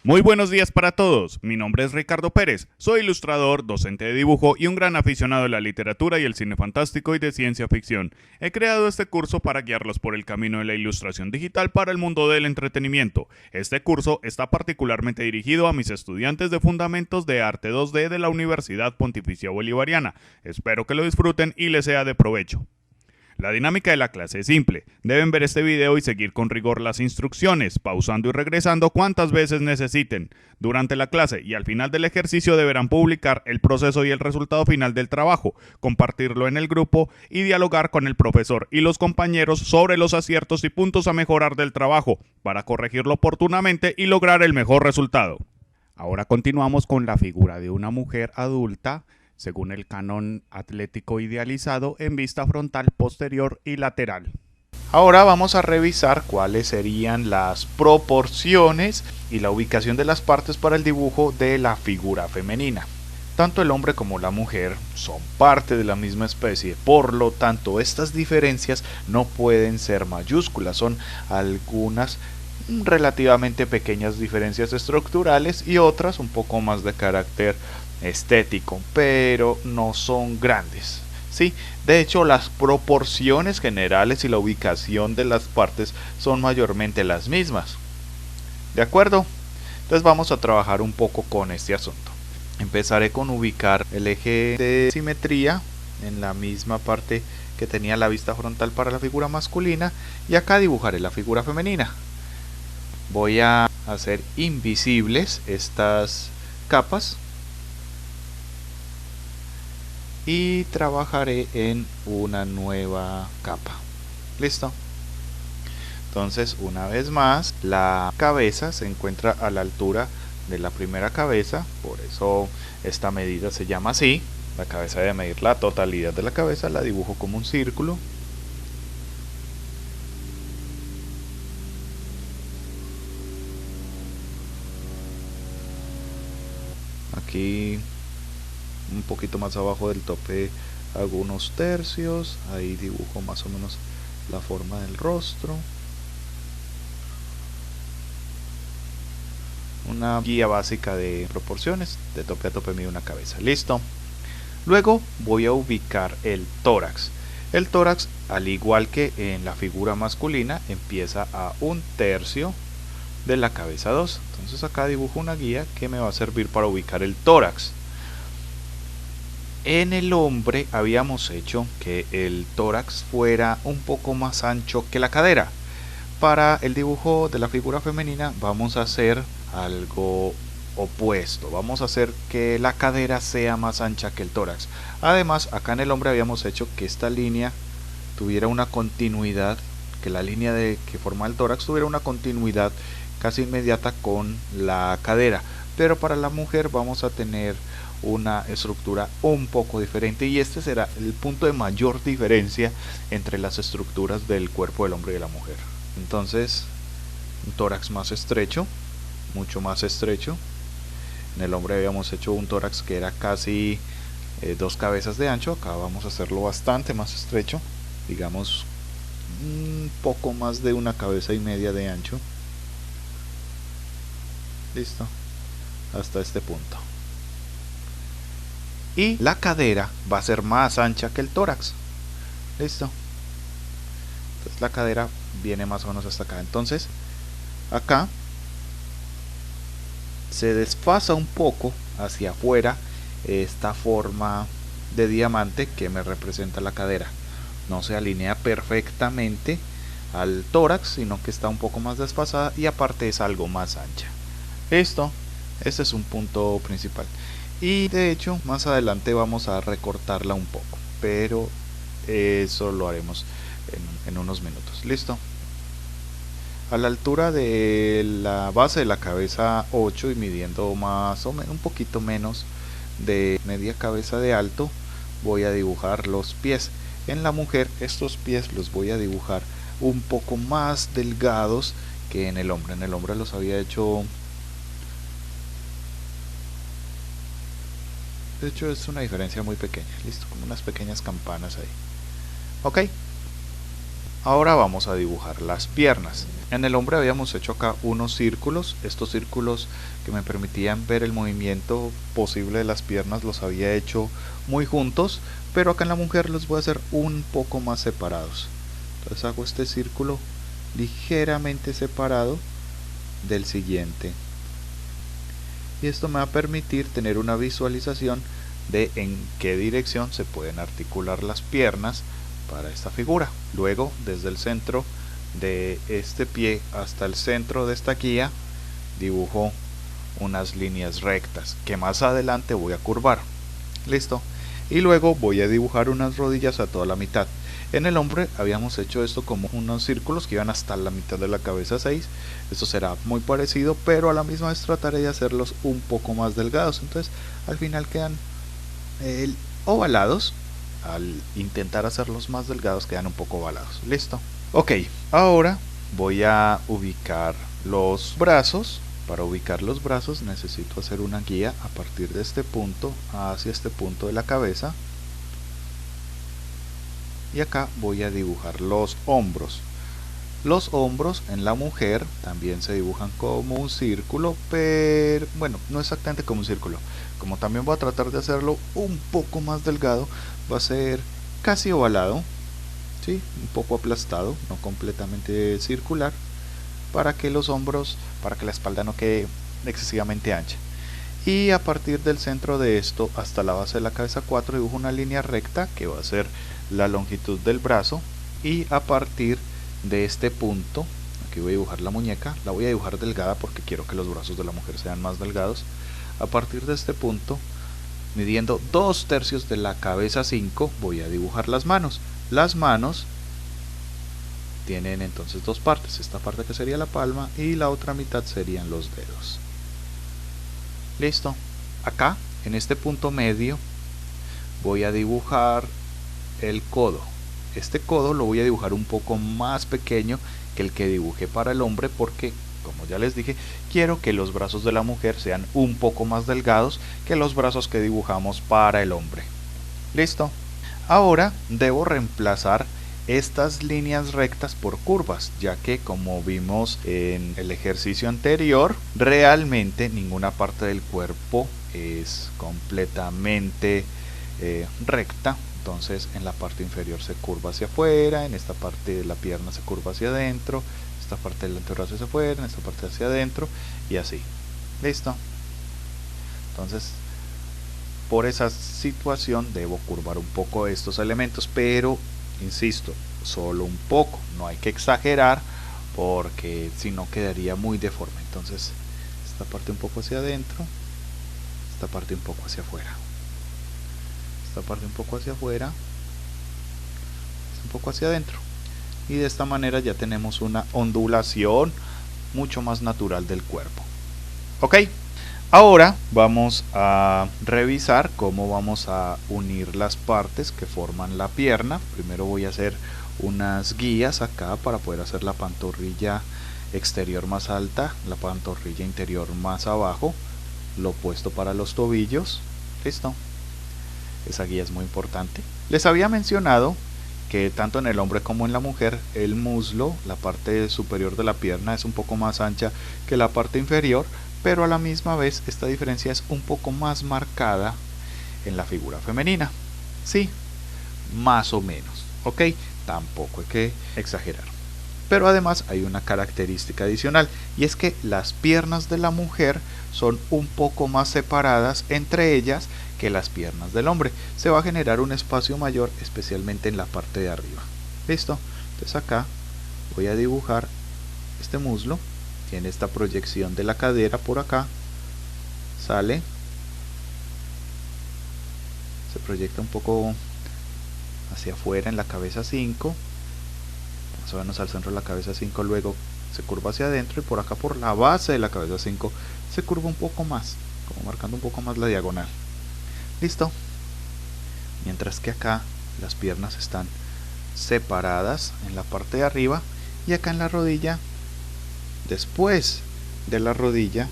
Muy buenos días para todos, mi nombre es Ricardo Pérez, soy ilustrador, docente de dibujo y un gran aficionado de la literatura y el cine fantástico y de ciencia ficción. He creado este curso para guiarlos por el camino de la ilustración digital para el mundo del entretenimiento. Este curso está particularmente dirigido a mis estudiantes de Fundamentos de Arte 2D de la Universidad Pontificia Bolivariana. Espero que lo disfruten y les sea de provecho. La dinámica de la clase es simple. Deben ver este video y seguir con rigor las instrucciones, pausando y regresando cuantas veces necesiten. Durante la clase y al final del ejercicio deberán publicar el proceso y el resultado final del trabajo, compartirlo en el grupo y dialogar con el profesor y los compañeros sobre los aciertos y puntos a mejorar del trabajo, para corregirlo oportunamente y lograr el mejor resultado. Ahora continuamos con la figura de una mujer adulta según el canon atlético idealizado en vista frontal, posterior y lateral. Ahora vamos a revisar cuáles serían las proporciones y la ubicación de las partes para el dibujo de la figura femenina. Tanto el hombre como la mujer son parte de la misma especie, por lo tanto estas diferencias no pueden ser mayúsculas, son algunas relativamente pequeñas diferencias estructurales y otras un poco más de carácter estético, pero no son grandes. Sí, de hecho las proporciones generales y la ubicación de las partes son mayormente las mismas. ¿De acuerdo? Entonces vamos a trabajar un poco con este asunto. Empezaré con ubicar el eje de simetría en la misma parte que tenía la vista frontal para la figura masculina, y acá dibujaré la figura femenina. Voy a hacer invisibles estas capas y trabajaré en una nueva capa. Listo. Entonces, una vez más, la cabeza se encuentra a la altura de la primera cabeza, por eso esta medida se llama así. La cabeza debe medir la totalidad de la cabeza, la dibujo como un círculo. Aquí un poquito más abajo del tope hago unos tercios, ahí dibujo más o menos la forma del rostro. Una guía básica de proporciones, de tope a tope mide una cabeza. Listo. Luego voy a ubicar el tórax. El tórax, al igual que en la figura masculina, empieza a un tercio de la cabeza 2. Entonces acá dibujo una guía que me va a servir para ubicar el tórax. En el hombre habíamos hecho que el tórax fuera un poco más ancho que la cadera. Para el dibujo de la figura femenina vamos a hacer algo opuesto. Vamos a hacer que la cadera sea más ancha que el tórax. Además, acá en el hombre habíamos hecho que esta línea tuviera una continuidad, que la línea que forma el tórax tuviera una continuidad casi inmediata con la cadera. Pero para la mujer vamos a tener una estructura un poco diferente, y este será el punto de mayor diferencia entre las estructuras del cuerpo del hombre y de la mujer. Entonces, un tórax más estrecho, mucho más estrecho. En el hombre habíamos hecho un tórax que era casi 2 cabezas de ancho. Acá vamos a hacerlo bastante más estrecho, digamos un poco más de 1,5 cabezas de ancho. Listo, hasta este punto. Y la cadera va a ser más ancha que el tórax. Listo. Entonces la cadera viene más o menos hasta acá. Entonces acá se desfasa un poco hacia afuera esta forma de diamante que me representa la cadera. No se alinea perfectamente al tórax, sino que está un poco más desfasada, y aparte es algo más ancha. Listo. Este es un punto principal. Y de hecho más adelante vamos a recortarla un poco, pero eso lo haremos en unos minutos. Listo. A la altura de la base de la cabeza 8 y midiendo más o menos un poquito menos de media cabeza de alto, voy a dibujar los pies. En la mujer estos pies los voy a dibujar un poco más delgados que en el hombre. En el hombre los había hecho, de hecho es una diferencia muy pequeña. Listo, como unas pequeñas campanas ahí. Ok. Ahora vamos a dibujar las piernas. En el hombre habíamos hecho acá unos círculos. Estos círculos que me permitían ver el movimiento posible de las piernas los había hecho muy juntos, pero acá en la mujer los voy a hacer un poco más separados. Entonces hago este círculo ligeramente separado del siguiente. Y esto me va a permitir tener una visualización de en qué dirección se pueden articular las piernas para esta figura. Luego, desde el centro de este pie hasta el centro de esta guía, dibujo unas líneas rectas que más adelante voy a curvar. Listo. Y luego voy a dibujar unas rodillas a toda la mitad. En el hombre habíamos hecho esto como unos círculos que iban hasta la mitad de la cabeza 6. Esto será muy parecido, pero a la misma vez trataré de hacerlos un poco más delgados. Entonces al final quedan ovalados. Al intentar hacerlos más delgados quedan un poco ovalados. Listo. Ok, ahora voy a ubicar los brazos. Para ubicar los brazos necesito hacer una guía a partir de este punto hacia este punto de la cabeza. Y acá voy a dibujar los hombros. Los hombros en la mujer también se dibujan como un círculo, pero bueno, no exactamente como un círculo. Como también voy a tratar de hacerlo un poco más delgado, va a ser casi ovalado, ¿sí? Un poco aplastado, no completamente circular, para que los hombros, para que la espalda no quede excesivamente ancha. Y a partir del centro de esto hasta la base de la cabeza 4 dibujo una línea recta que va a ser la longitud del brazo, y a partir de este punto, aquí voy a dibujar la muñeca, la voy a dibujar delgada porque quiero que los brazos de la mujer sean más delgados. A partir de este punto, midiendo 2/3 de la cabeza 5, voy a dibujar las manos. Las manos tienen entonces dos partes, esta parte que sería la palma y la otra mitad serían los dedos. Listo. Acá, en este punto medio, voy a dibujar el codo. Este codo lo voy a dibujar un poco más pequeño que el que dibujé para el hombre porque, como ya les dije, quiero que los brazos de la mujer sean un poco más delgados que los brazos que dibujamos para el hombre. Listo. Ahora debo reemplazar estas líneas rectas por curvas, ya que como vimos en el ejercicio anterior, realmente ninguna parte del cuerpo es completamente recta. Entonces en la parte inferior se curva hacia afuera, en esta parte de la pierna se curva hacia adentro, esta parte del antebrazo hacia afuera, en esta parte hacia adentro y así. Listo. Entonces por esa situación debo curvar un poco estos elementos, pero insisto, solo un poco, no hay que exagerar porque si no quedaría muy deforme. Entonces esta parte un poco hacia adentro, esta parte un poco hacia afuera, esta parte un poco hacia afuera, un poco hacia adentro, y de esta manera ya tenemos una ondulación mucho más natural del cuerpo. Ok, ahora vamos a revisar cómo vamos a unir las partes que forman la pierna. Primero voy a hacer unas guías acá para poder hacer la pantorrilla exterior más alta, la pantorrilla interior más abajo, lo opuesto para los tobillos. Listo. Esa guía es muy importante. Les había mencionado que tanto en el hombre como en la mujer el muslo, la parte superior de la pierna, es un poco más ancha que la parte inferior, pero a la misma vez esta diferencia es un poco más marcada en la figura femenina. Sí, más o menos, ¿ok? Tampoco hay que exagerar. Pero además hay una característica adicional, y es que las piernas de la mujer son un poco más separadas entre ellas que las piernas del hombre. Se va a generar un espacio mayor, especialmente en la parte de arriba. Listo. Entonces acá voy a dibujar este muslo. Tiene esta proyección de la cadera por acá. Sale. Se proyecta un poco hacia afuera en la cabeza 5. Más o menos al centro de la cabeza 5. Luego se curva hacia adentro y por acá por la base de la cabeza 5 se curva un poco más, como marcando un poco más la diagonal. Listo. Mientras que acá las piernas están separadas en la parte de arriba, y acá en la rodilla, después de la rodilla,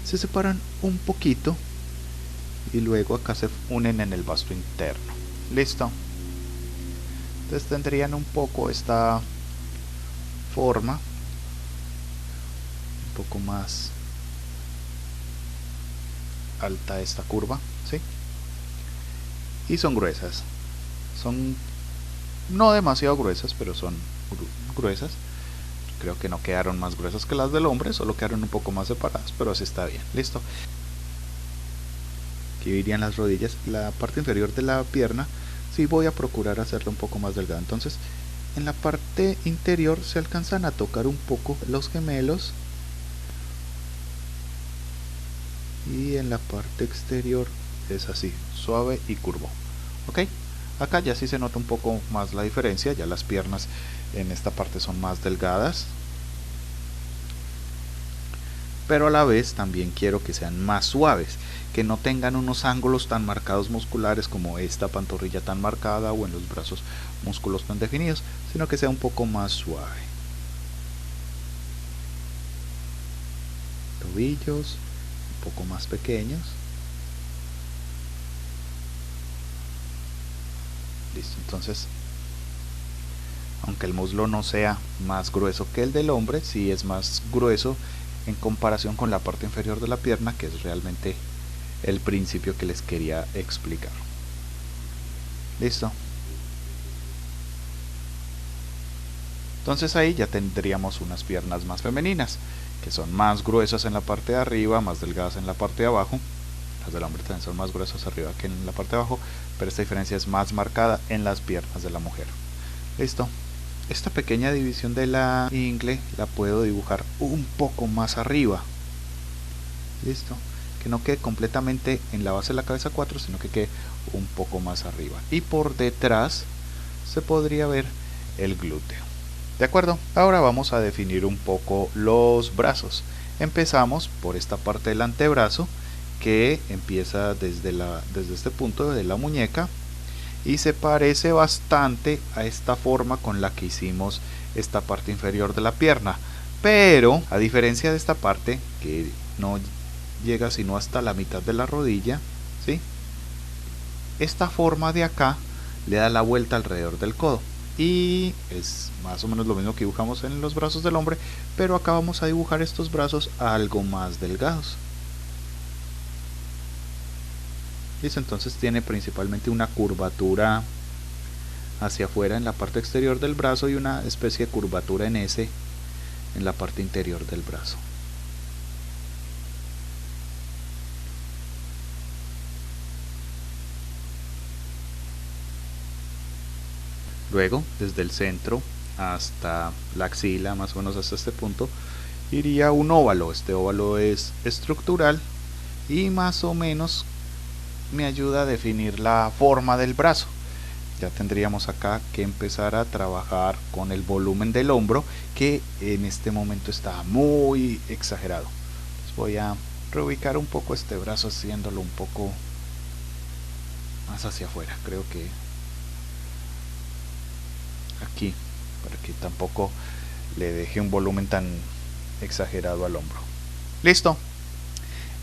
se separan un poquito y luego acá se unen en el vasto interno. Listo. Entonces tendrían un poco esta forma, un poco más alta esta curva, ¿sí? Y son gruesas, son no demasiado gruesas, pero son gruesas. Creo que no quedaron más gruesas que las del hombre, solo quedaron un poco más separadas, pero así está bien. Listo. Aquí irían las rodillas, la parte inferior de la pierna. Sí, voy a procurar hacerla un poco más delgada. Entonces, en la parte interior se alcanzan a tocar un poco los gemelos. Y en la parte exterior es así, suave y curvo. ¿Ok? Acá ya sí se nota un poco más la diferencia, ya las piernas en esta parte son más delgadas, pero a la vez también quiero que sean más suaves, que no tengan unos ángulos tan marcados musculares como esta pantorrilla tan marcada o en los brazos músculos tan definidos, sino que sea un poco más suave. Tobillos un poco más pequeños. Listo, entonces, aunque el muslo no sea más grueso que el del hombre, sí es más grueso en comparación con la parte inferior de la pierna, que es realmente el principio que les quería explicar. Listo. Entonces ahí ya tendríamos unas piernas más femeninas, que son más gruesas en la parte de arriba, más delgadas en la parte de abajo. Las del hombre también son más gruesas arriba que en la parte de abajo, pero esta diferencia es más marcada en las piernas de la mujer. Listo. Esta pequeña división de la ingle la puedo dibujar un poco más arriba. Listo. Que no quede completamente en la base de la cabeza 4, sino que quede un poco más arriba. Y por detrás se podría ver el glúteo. ¿De acuerdo? Ahora vamos a definir un poco los brazos. Empezamos por esta parte del antebrazo, que empieza desde este punto de la muñeca y se parece bastante a esta forma con la que hicimos esta parte inferior de la pierna, pero a diferencia de esta parte que no llega sino hasta la mitad de la rodilla, ¿sí? Esta forma de acá le da la vuelta alrededor del codo y es más o menos lo mismo que dibujamos en los brazos del hombre, pero acá vamos a dibujar estos brazos algo más delgados. Listo, entonces tiene principalmente una curvatura hacia afuera en la parte exterior del brazo y una especie de curvatura en S en la parte interior del brazo. Luego, desde el centro hasta la axila, más o menos hasta este punto, iría un óvalo. Este óvalo es estructural y más o menos me ayuda a definir la forma del brazo. Ya tendríamos acá que empezar a trabajar con el volumen del hombro, que en este momento está muy exagerado. Entonces voy a reubicar un poco este brazo haciéndolo un poco más hacia afuera. Creo que aquí, para que tampoco le deje un volumen tan exagerado al hombro. Listo.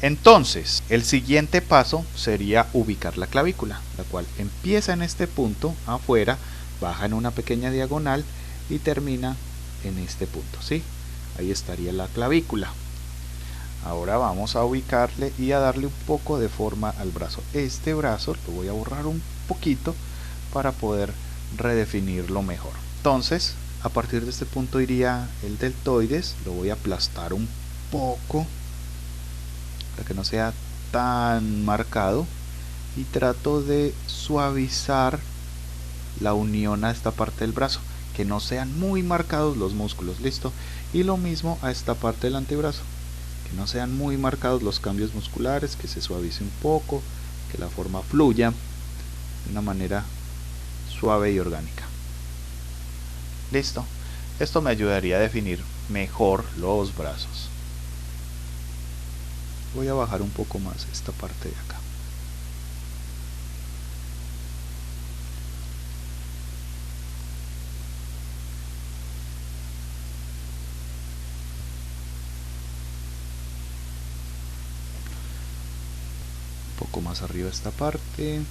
Entonces, el siguiente paso sería ubicar la clavícula, la cual empieza en este punto afuera, baja en una pequeña diagonal y termina en este punto, ¿sí? Ahí estaría la clavícula. Ahora vamos a ubicarle y a darle un poco de forma al brazo. Este brazo lo voy a borrar un poquito para poder redefinirlo mejor. Entonces, a partir de este punto iría el deltoides, lo voy a aplastar un poco para que no sea tan marcado y trato de suavizar la unión a esta parte del brazo, que no sean muy marcados los músculos. Listo. Y lo mismo a esta parte del antebrazo, que no sean muy marcados los cambios musculares, que se suavice un poco, que la forma fluya de una manera suave y orgánica. Listo. Esto me ayudaría a definir mejor los brazos. Voy a bajar un poco más esta parte de acá. Un poco más arriba esta parte.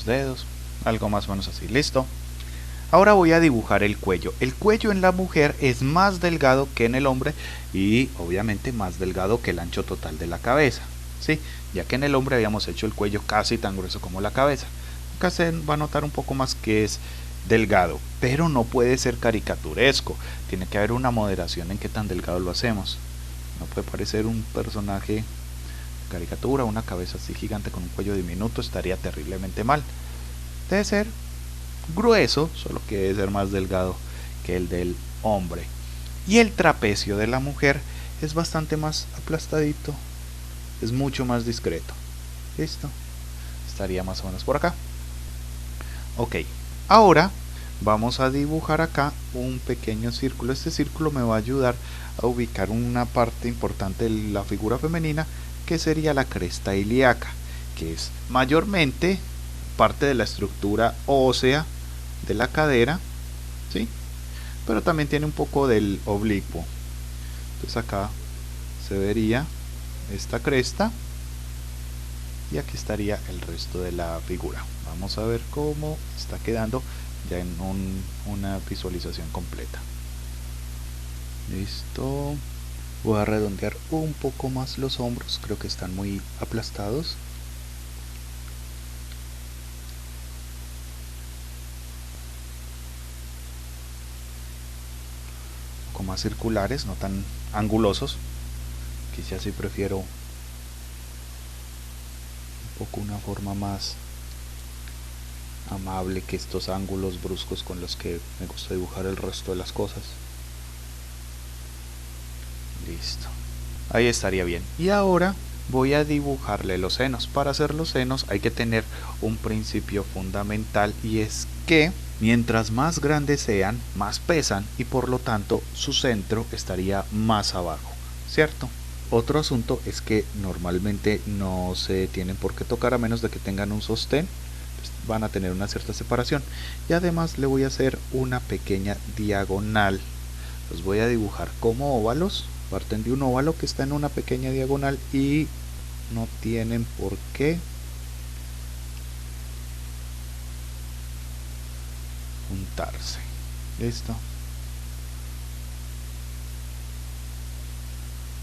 los dedos, algo más o menos así, listo. Ahora voy a dibujar el cuello. El cuello en la mujer es más delgado que en el hombre y obviamente más delgado que el ancho total de la cabeza, ¿sí? Ya que en el hombre habíamos hecho el cuello casi tan grueso como la cabeza. Acá se va a notar un poco más que es delgado, pero no puede ser caricaturesco. Tiene que haber una moderación en qué tan delgado lo hacemos. No puede parecer un personaje caricatura, una cabeza así gigante con un cuello diminuto, estaría terriblemente mal. Debe ser grueso, solo que debe ser más delgado que el del hombre. Y el trapecio de la mujer es bastante más aplastadito, es mucho más discreto. Listo, estaría más o menos por acá. Ok, ahora vamos a dibujar acá un pequeño círculo. Este círculo me va a ayudar a ubicar una parte importante de la figura femenina, que sería la cresta ilíaca, que es mayormente parte de la estructura ósea de la cadera, ¿sí? Pero también tiene un poco del oblicuo. Entonces acá se vería esta cresta y aquí estaría el resto de la figura. Vamos a ver cómo está quedando ya en una visualización completa. Listo. Voy a redondear un poco más los hombros, creo que están muy aplastados. Un poco más circulares, no tan angulosos. Quizás sí prefiero un poco una forma más amable que estos ángulos bruscos con los que me gusta dibujar el resto de las cosas. Listo, ahí estaría bien. Y ahora voy a dibujarle los senos. Para hacer los senos hay que tener un principio fundamental, y es que mientras más grandes sean, más pesan y por lo tanto su centro estaría más abajo, ¿cierto? Otro asunto es que normalmente no se tienen por qué tocar a menos de que tengan un sostén, pues van a tener una cierta separación. Y además le voy a hacer una pequeña diagonal. Los voy a dibujar como óvalos. Parten de un óvalo que está en una pequeña diagonal y no tienen por qué juntarse. Listo.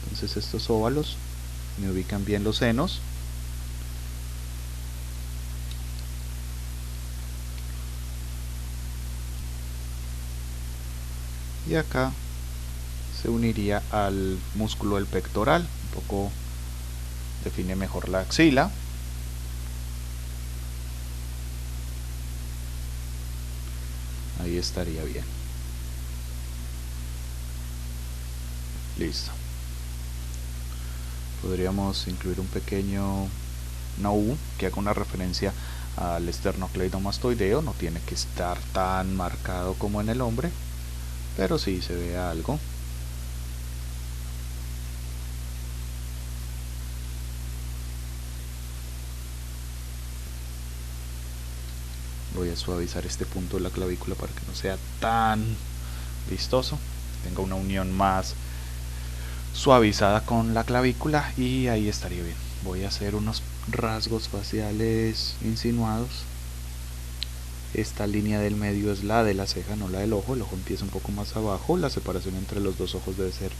Entonces estos óvalos me ubican bien los senos. Y acá se uniría al músculo del pectoral, un poco define mejor la axila. Ahí estaría bien. Listo. Podríamos incluir un pequeño una U que haga una referencia al esternocleidomastoideo. No tiene que estar tan marcado como en el hombre, pero sí se ve algo. Voy a suavizar este punto de la clavícula para que no sea tan vistoso, tenga una unión más suavizada con la clavícula, y ahí estaría bien. Voy a hacer unos rasgos faciales insinuados. Esta línea del medio es la de la ceja, no la del ojo. El ojo empieza un poco más abajo. La separación entre los dos ojos debe ser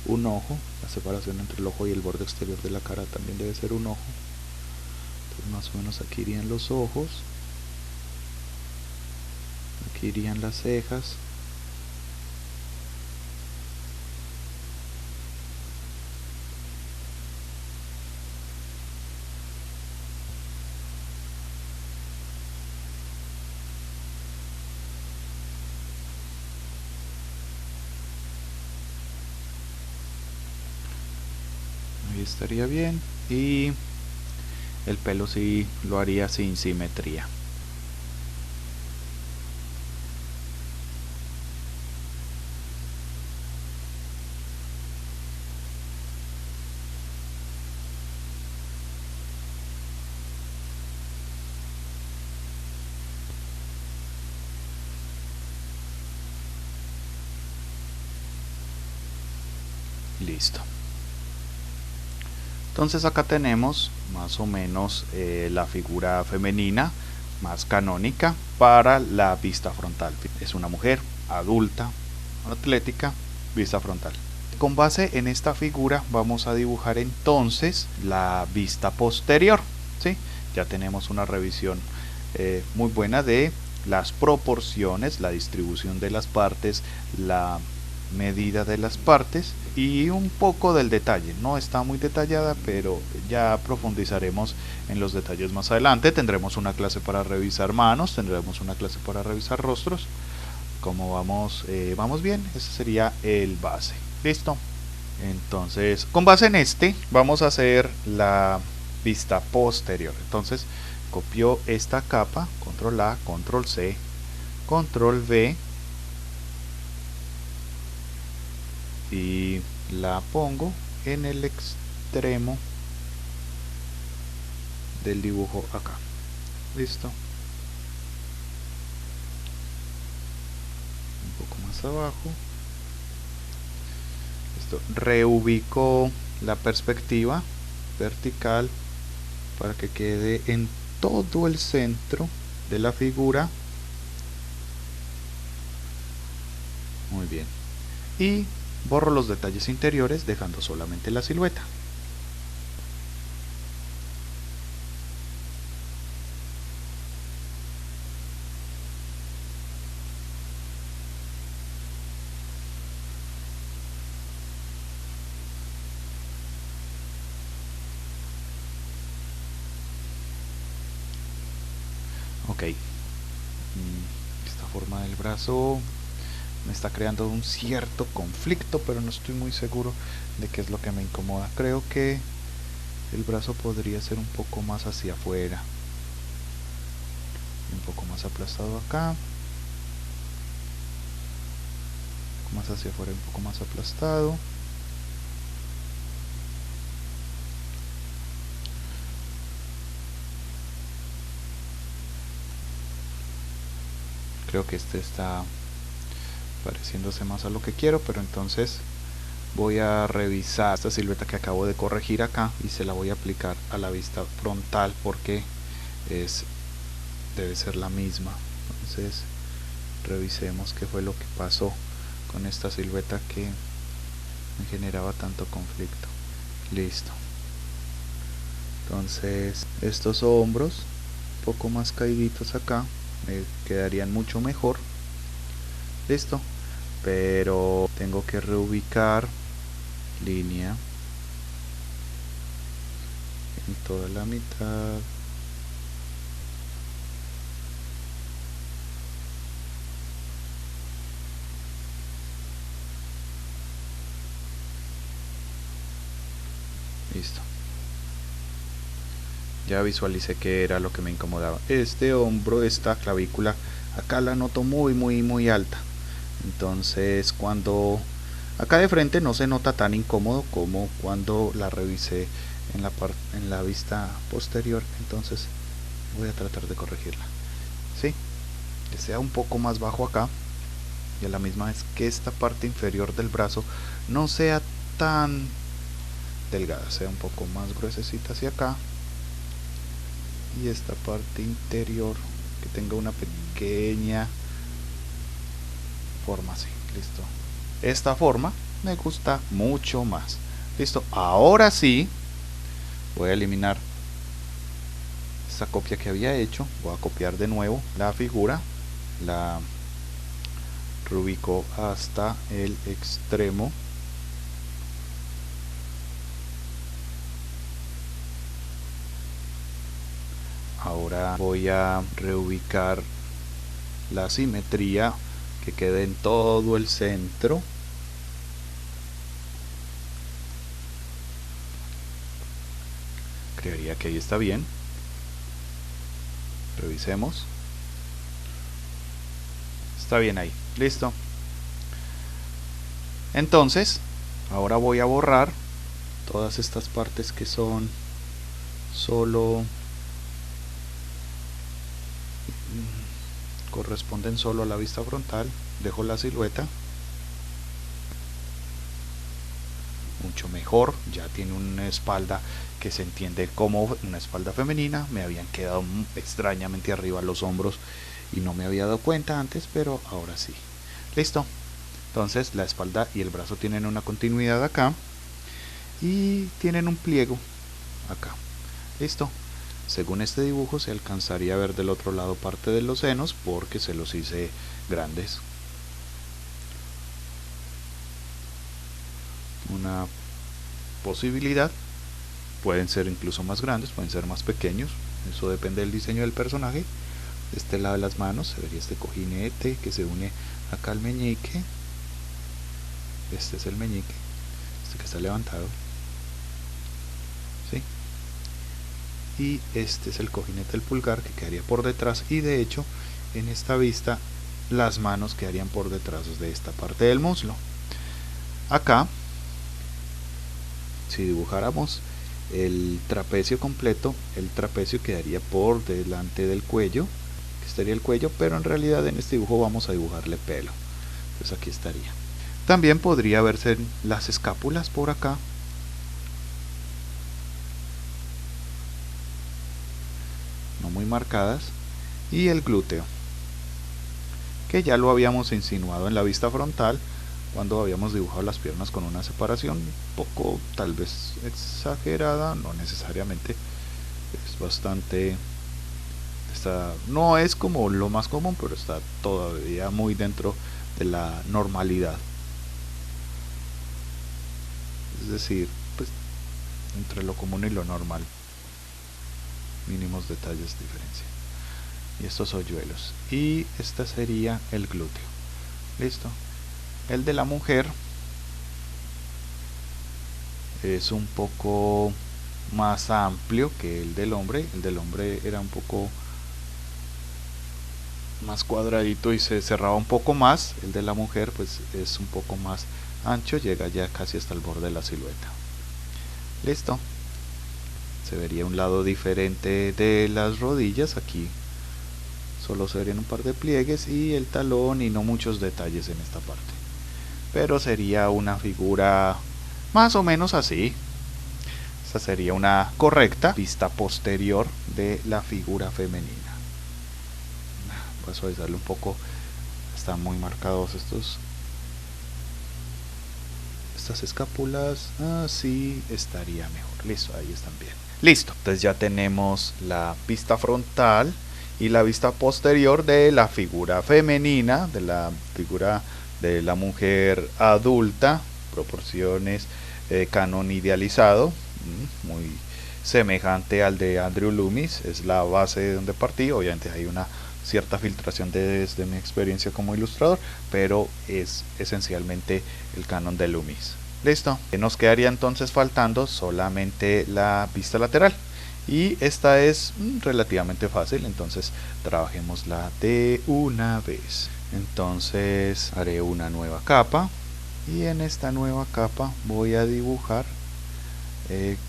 un ojo. La separación entre el ojo y el borde exterior de la cara también debe ser un ojo. Entonces más o menos aquí irían los ojos. Aquí irían las cejas. Ahí estaría bien. Y el pelo sí lo haría sin simetría. Listo. Entonces acá tenemos más o menos la figura femenina. más canónica para la vista frontal. Es una mujer adulta, atlética, vista frontal. Con base en esta figura vamos a dibujar entonces la vista posterior, ¿sí? Ya tenemos una revisión muy buena de las proporciones, la distribución de las partes, la medida de las partes y un poco del detalle. No está muy detallada, pero ya profundizaremos en los detalles más adelante. Tendremos una clase para revisar manos, tendremos una clase para revisar rostros. Como vamos bien, ese sería el base. Listo. Entonces, con base en este, vamos a hacer la vista posterior. Entonces, copio esta capa, control A, control C, control V y la pongo en el extremo del dibujo acá. Listo. Un poco más abajo. Listo. Reubico la perspectiva vertical para que quede en todo el centro de la figura. Muy bien. Y borro los detalles interiores dejando solamente la silueta. Ok, esta forma del brazo me está creando un cierto conflicto, pero no estoy muy seguro de qué es lo que me incomoda. Creo que el brazo podría ser un poco más hacia afuera, un poco más aplastado acá, un poco más hacia afuera, un poco más aplastado. Creo que este está pareciéndose más a lo que quiero, pero entonces voy a revisar esta silueta que acabo de corregir acá y se la voy a aplicar a la vista frontal porque debe ser la misma. Entonces revisemos qué fue lo que pasó con esta silueta que me generaba tanto conflicto. Listo. Entonces estos hombros un poco más caíditos acá me quedarían mucho mejor. Listo. Pero tengo que reubicar línea en toda la mitad. Listo. Ya visualicé que era lo que me incomodaba. Este hombro, esta clavícula, acá la noto muy alta. Entonces cuando acá de frente no se nota tan incómodo como cuando la revisé en la vista posterior. Entonces voy a tratar de corregirla, ¿sí? Que sea un poco más bajo acá y a la misma vez que esta parte inferior del brazo no sea tan delgada, sea un poco más gruesecita hacia acá, y esta parte interior que tenga una pequeña forma así. Listo. Esta forma me gusta mucho más. Listo. Ahora sí voy a eliminar esta copia que había hecho. Voy a copiar de nuevo la figura, la reubico hasta el extremo. Ahora voy a reubicar la simetría, que quede en todo el centro. Creería que ahí está bien. Revisemos. Está bien ahí. Listo. Entonces, ahora voy a borrar todas estas partes que son corresponden solo a la vista frontal. Dejo la silueta. mucho mejor, ya tiene una espalda que se entiende como una espalda femenina. Me habían quedado extrañamente arriba los hombros y no me había dado cuenta antes, pero ahora sí. Listo. Entonces la espalda y el brazo tienen una continuidad acá y tienen un pliego acá. Listo. Según este dibujo se alcanzaría a ver del otro lado parte de los senos porque se los hice grandes. Una posibilidad, pueden ser incluso más grandes, pueden ser más pequeños, eso depende del diseño del personaje. De este lado de las manos se vería este cojinete que se une acá al meñique. Este es el meñique, este que está levantado, ¿sí? Y este es el cojinete del pulgar que quedaría por detrás, y de hecho en esta vista las manos quedarían por detrás de esta parte del muslo. Acá, si dibujáramos el trapecio completo, el trapecio quedaría por delante del cuello, que estaría el cuello, pero en realidad en este dibujo vamos a dibujarle pelo, entonces aquí estaría. También podría verse las escápulas por acá, no muy marcadas, y el glúteo, que ya lo habíamos insinuado en la vista frontal cuando habíamos dibujado las piernas con una separación un poco tal vez exagerada, no necesariamente, es bastante, no es como lo más común, pero está todavía muy dentro de la normalidad, es decir, pues entre lo común y lo normal, mínimos detalles de diferencia. Y estos hoyuelos, y este sería el glúteo. Listo. El de la mujer es un poco más amplio que el del hombre. El del hombre era un poco más cuadradito y se cerraba un poco más. El de la mujer pues es un poco más ancho, llega ya casi hasta el borde de la silueta. Listo. Se vería un lado diferente de las rodillas. Aquí solo se verían un par de pliegues y el talón, y no muchos detalles en esta parte, pero sería una figura más o menos así. Esta sería una correcta vista posterior de la figura femenina. Voy a suavizarle un poco, están muy marcados estas escápulas, así estaría mejor. Listo, ahí están bien. Listo, entonces ya tenemos la vista frontal y la vista posterior de la figura femenina, de la figura de la mujer adulta, proporciones, canon idealizado, muy semejante al de Andrew Loomis, es la base de donde partí. Obviamente hay una cierta filtración desde mi experiencia como ilustrador, pero es esencialmente el canon de Loomis. Listo, nos quedaría entonces faltando solamente la vista lateral, y esta es relativamente fácil, entonces trabajémosla de una vez. Entonces haré una nueva capa, y en esta nueva capa voy a dibujar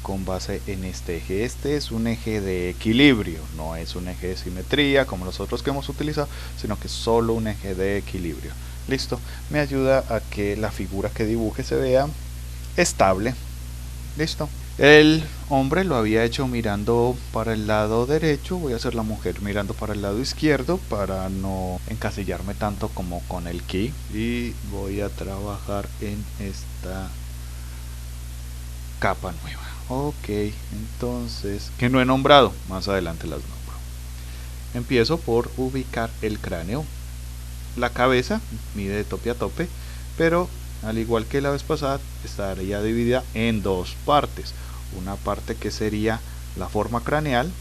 con base en este eje. Este es un eje de equilibrio, no es un eje de simetría como los otros que hemos utilizado, sino que es solo un eje de equilibrio. Listo, me ayuda a que la figura que dibuje se vea estable. Listo. El hombre lo había hecho mirando para el lado derecho, voy a hacer la mujer mirando para el lado izquierdo para no encasillarme tanto como con el ki, y voy a trabajar en esta capa nueva. Ok, entonces, que no he nombrado, más adelante las nombro. Empiezo por ubicar el cráneo. La cabeza mide de tope a tope, pero al igual que la vez pasada estaría dividida en dos partes. Una parte que sería la forma craneal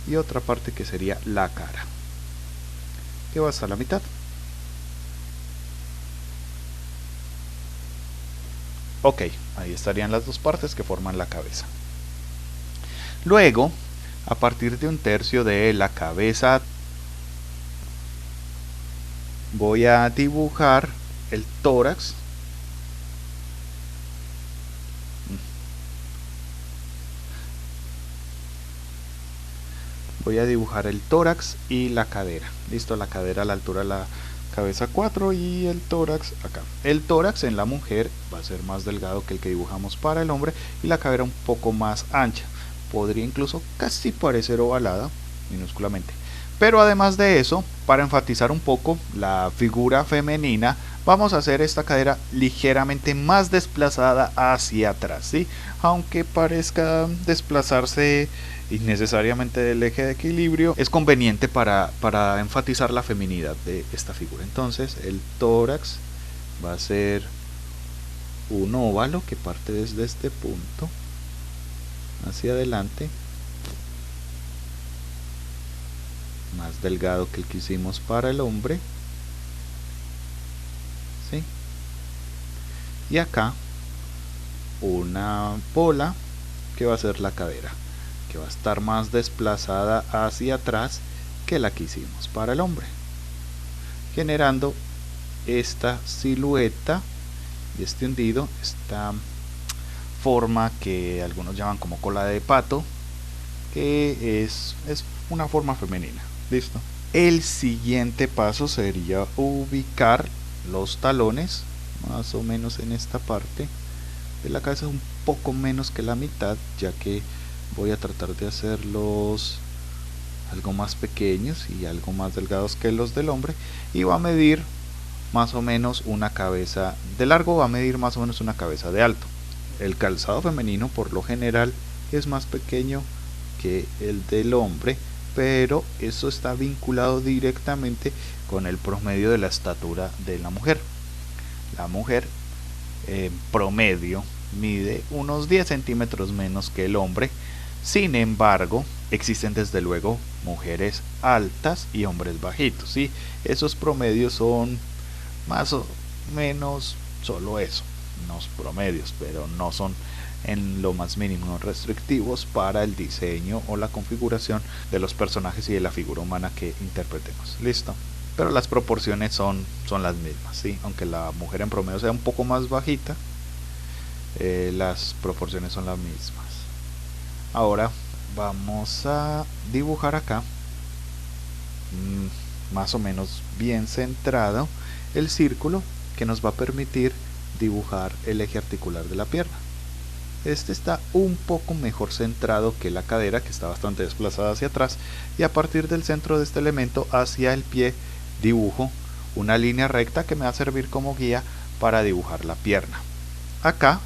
y otra parte que sería la cara, que va hasta la mitad. Ok, ahí estarían las dos partes que forman la cabeza. Luego, a partir de un tercio de la cabeza, voy a dibujar el tórax. Voy a dibujar el tórax y la cadera. Listo, la cadera a la altura de la cabeza 4 y el tórax acá. El tórax en la mujer va a ser más delgado que el que dibujamos para el hombre y la cadera un poco más ancha. Podría incluso casi parecer ovalada, minúsculamente. Pero además de eso, para enfatizar un poco la figura femenina, vamos a hacer esta cadera ligeramente más desplazada hacia atrás, ¿sí? Aunque parezca desplazarse innecesariamente del eje de equilibrio, es conveniente para enfatizar la feminidad de esta figura. Entonces el tórax va a ser un óvalo que parte desde este punto hacia adelante, más delgado que el que hicimos para el hombre, ¿sí? Y acá una bola que va a ser la cadera, que va a estar más desplazada hacia atrás que la que hicimos para el hombre, generando esta silueta y este hundido, esta forma que algunos llaman como cola de pato, que es una forma femenina. Listo. El siguiente paso sería ubicar los talones más o menos en esta parte de la cabeza, un poco menos que la mitad, ya que voy a tratar de hacerlos algo más pequeños y algo más delgados que los del hombre, y va a medir más o menos una cabeza de largo, va a medir más o menos una cabeza de alto. El calzado femenino por lo general es más pequeño que el del hombre, pero eso está vinculado directamente con el promedio de la estatura de la mujer. La mujer en promedio mide unos 10 centímetros menos que el hombre. Sin embargo, existen desde luego mujeres altas y hombres bajitos, ¿sí? Esos promedios son más o menos solo eso, unos promedios, pero no son en lo más mínimo restrictivos para el diseño o la configuración de los personajes y de la figura humana que interpretemos. Listo. Pero las proporciones son las mismas, ¿sí? Aunque la mujer en promedio sea un poco más bajita, las proporciones son las mismas. Ahora vamos a dibujar acá, más o menos bien centrado, el círculo que nos va a permitir dibujar el eje articular de la pierna. Este está un poco mejor centrado que la cadera, que está bastante desplazada hacia atrás, y a partir del centro de este elemento hacia el pie dibujo una línea recta que me va a servir como guía para dibujar la pierna. Acá,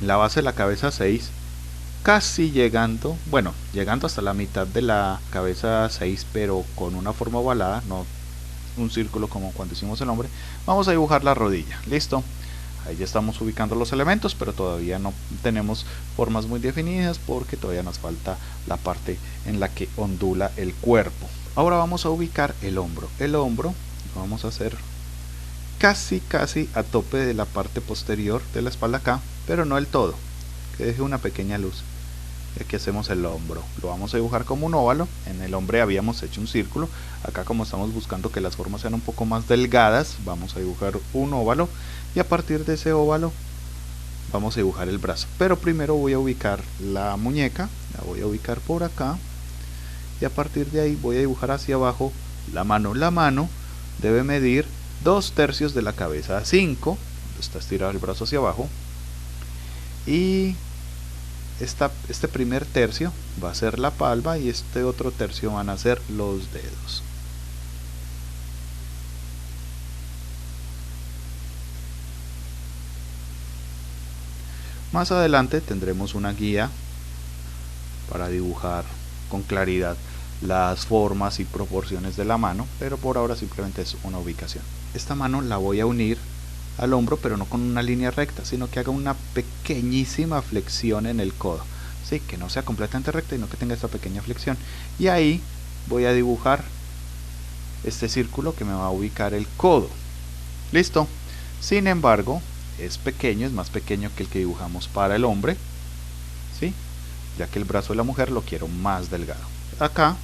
en la base de la cabeza 6, casi llegando hasta la mitad de la cabeza 6, pero con una forma ovalada, no un círculo como cuando hicimos el hombre, vamos a dibujar la rodilla. Listo. Ahí ya estamos ubicando los elementos, pero todavía no tenemos formas muy definidas porque todavía nos falta la parte en la que ondula el cuerpo. Ahora vamos a ubicar el hombro. El hombro lo vamos a hacer casi a tope de la parte posterior de la espalda acá, pero no del todo, que deje una pequeña luz. Y aquí hacemos el hombro, lo vamos a dibujar como un óvalo. En el hombre habíamos hecho un círculo, acá como estamos buscando que las formas sean un poco más delgadas, vamos a dibujar un óvalo, y a partir de ese óvalo vamos a dibujar el brazo. Pero primero voy a ubicar la muñeca, la voy a ubicar por acá, y a partir de ahí voy a dibujar hacia abajo la mano. La mano debe medir 2/3 de la cabeza 5, donde está estirado el brazo hacia abajo, y este primer tercio va a ser la palma y este otro tercio van a ser los dedos. Más adelante tendremos una guía para dibujar con claridad las formas y proporciones de la mano, pero por ahora simplemente es una ubicación. Esta mano la voy a unir al hombro, pero no con una línea recta, sino que haga una pequeñísima flexión en el codo, sí, que no sea completamente recta, sino que tenga esta pequeña flexión, y ahí voy a dibujar este círculo que me va a ubicar el codo. Listo. Sin embargo, es pequeño, es más pequeño que el que dibujamos para el hombre, ¿sí? Ya que el brazo de la mujer lo quiero más delgado. Acá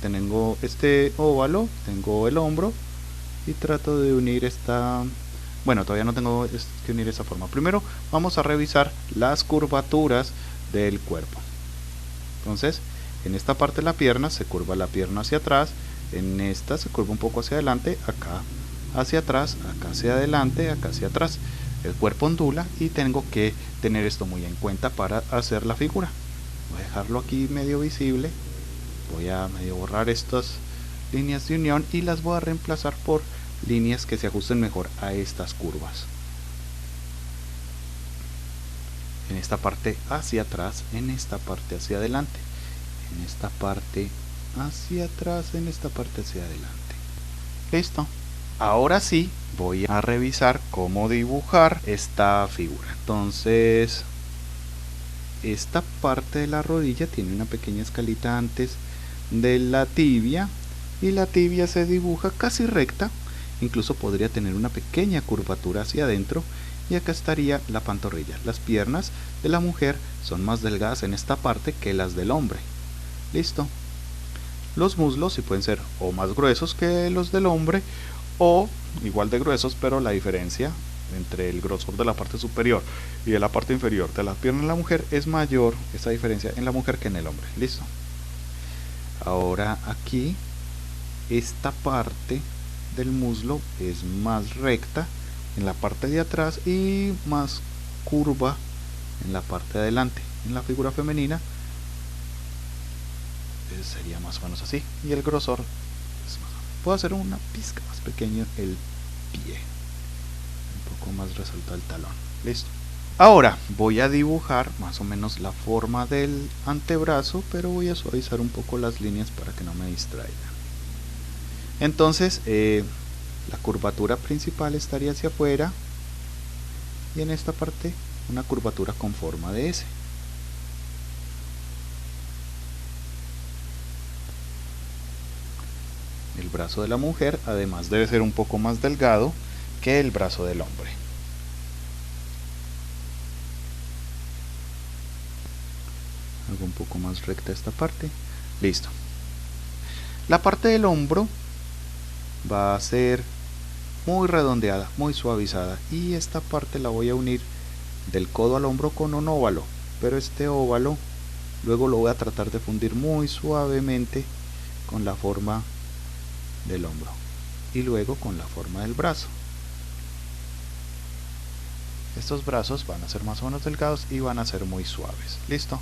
tengo este óvalo, tengo el hombro y trato de unir esta... Bueno, todavía no tengo que unir esa forma. Primero vamos a revisar las curvaturas del cuerpo. Entonces, en esta parte de la pierna se curva la pierna hacia atrás, en esta se curva un poco hacia adelante, acá hacia atrás, acá hacia adelante, acá hacia atrás. El cuerpo ondula y tengo que tener esto muy en cuenta para hacer la figura. Voy a dejarlo aquí medio visible. Voy a medio borrar estas líneas de unión y las voy a reemplazar por líneas que se ajusten mejor a estas curvas. En esta parte hacia atrás, en esta parte hacia adelante, en esta parte hacia atrás, en esta parte hacia adelante. Listo. Ahora sí voy a revisar cómo dibujar esta figura. Entonces, esta parte de la rodilla tiene una pequeña escalita antes de la tibia y la tibia se dibuja casi recta. Incluso podría tener una pequeña curvatura hacia adentro. Y acá estaría la pantorrilla. Las piernas de la mujer son más delgadas en esta parte que las del hombre. Listo. Los muslos sí pueden ser o más gruesos que los del hombre o igual de gruesos, pero la diferencia entre el grosor de la parte superior y de la parte inferior de la pierna de la mujer es mayor, esa diferencia en la mujer que en el hombre. Listo. Ahora aquí esta parte del muslo es más recta en la parte de atrás y más curva en la parte de adelante. En la figura femenina sería más o menos así y el grosor es más, puedo hacer una pizca más pequeño el pie, un poco más resaltado el talón. Listo. Ahora voy a dibujar más o menos la forma del antebrazo, pero voy a suavizar un poco las líneas para que no me distraigan. Entonces la curvatura principal estaría hacia afuera y en esta parte una curvatura con forma de S. El brazo de la mujer además debe ser un poco más delgado que el brazo del hombre. Hago un poco más recta esta parte. Listo. La parte del hombro va a ser muy redondeada, muy suavizada y esta parte la voy a unir del codo al hombro con un óvalo, pero este óvalo luego lo voy a tratar de fundir muy suavemente con la forma del hombro y luego con la forma del brazo. Estos brazos van a ser más o menos delgados y van a ser muy suaves. Listo.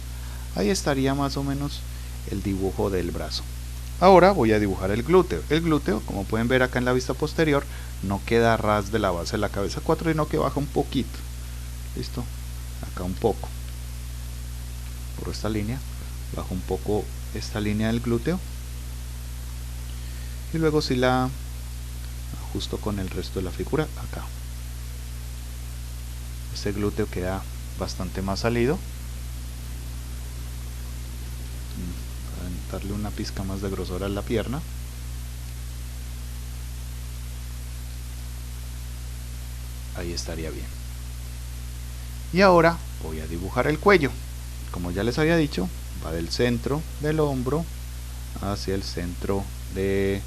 Ahí estaría más o menos el dibujo del brazo. Ahora voy a dibujar el glúteo. El glúteo, como pueden ver acá en la vista posterior, no queda a ras de la base de la cabeza 4, sino que baja un poquito. Listo. Acá un poco. Por esta línea, bajo un poco esta línea del glúteo. Y luego si la ajusto con el resto de la figura, acá. Este glúteo queda bastante más salido. Darle una pizca más de grosor a la pierna. Ahí estaría bien. Y ahora voy a dibujar el cuello. Como ya les había dicho, va del centro del hombro hacia el centro de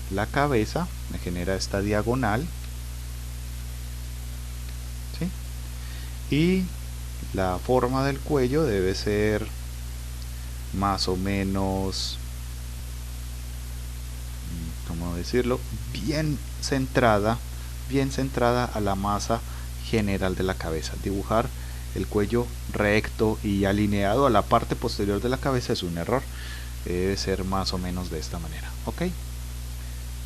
la cabeza. Me genera esta diagonal. ¿Sí? Y la forma del cuello debe ser más o menos, ¿cómo decirlo? Bien centrada a la masa general de la cabeza. Dibujar el cuello recto y alineado a la parte posterior de la cabeza es un error. Debe ser más o menos de esta manera. ¿Ok?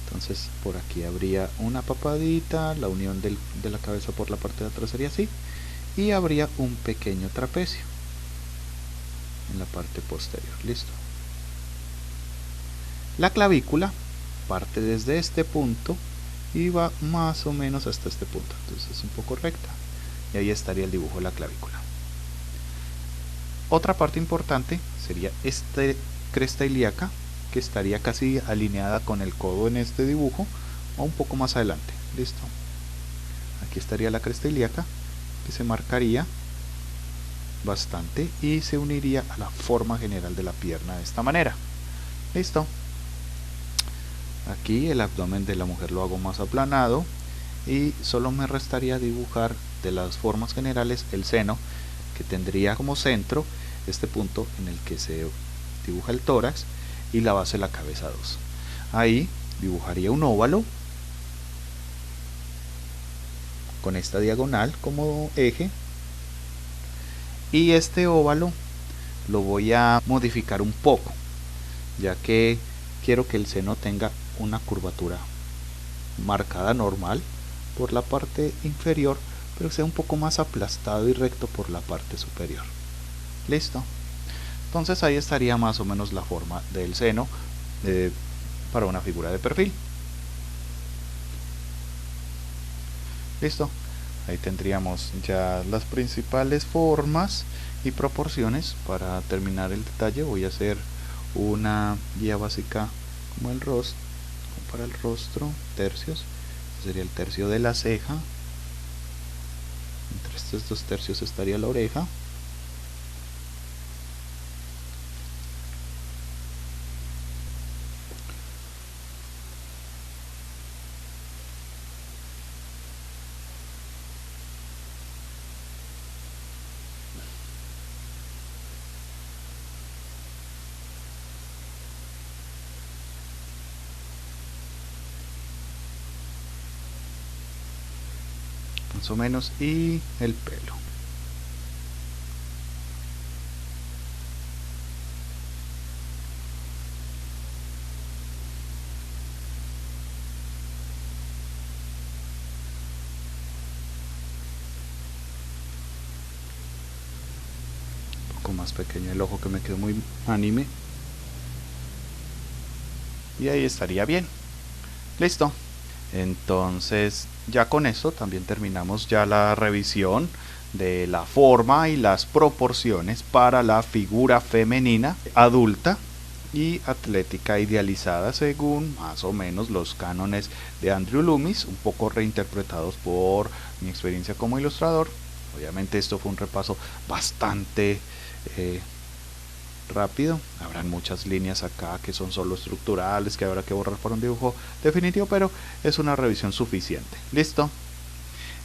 Entonces por aquí habría una papadita, la unión de la cabeza por la parte de atrás sería así, y habría un pequeño trapecio en la parte posterior. Listo. La clavícula parte desde este punto y va más o menos hasta este punto, entonces es un poco recta y ahí estaría el dibujo de la clavícula. Otra parte importante sería esta cresta ilíaca, que estaría casi alineada con el codo en este dibujo o un poco más adelante. Listo. Aquí estaría la cresta ilíaca, que se marcaría bastante y se uniría a la forma general de la pierna de esta manera. Listo. Aquí el abdomen de la mujer lo hago más aplanado y solo me restaría dibujar de las formas generales el seno, que tendría como centro este punto en el que se dibuja el tórax y la base de la cabeza 2. Ahí dibujaría un óvalo con esta diagonal como eje, y este óvalo lo voy a modificar un poco, ya que quiero que el seno tenga una curvatura marcada normal por la parte inferior, pero que sea un poco más aplastado y recto por la parte superior. Listo. Entonces ahí estaría más o menos la forma del seno para una figura de perfil. Listo. Ahí tendríamos ya las principales formas y proporciones. Para terminar el detalle voy a hacer una guía básica como el rostro, para el rostro, tercios. Este sería el tercio de la ceja. Entre estos dos tercios estaría la oreja. Más o menos, y el pelo. Un poco más pequeño el ojo, que me quedó muy anime, y ahí estaría bien. Listo. Entonces ya con esto también terminamos ya la revisión de la forma y las proporciones para la figura femenina adulta y atlética idealizada según más o menos los cánones de Andrew Loomis, un poco reinterpretados por mi experiencia como ilustrador. Obviamente esto fue un repaso bastante rápido, habrán muchas líneas acá que son solo estructurales, que habrá que borrar para un dibujo definitivo, pero es una revisión suficiente. Listo.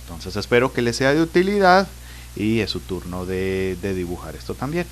Entonces espero que les sea de utilidad y es su turno de dibujar esto también.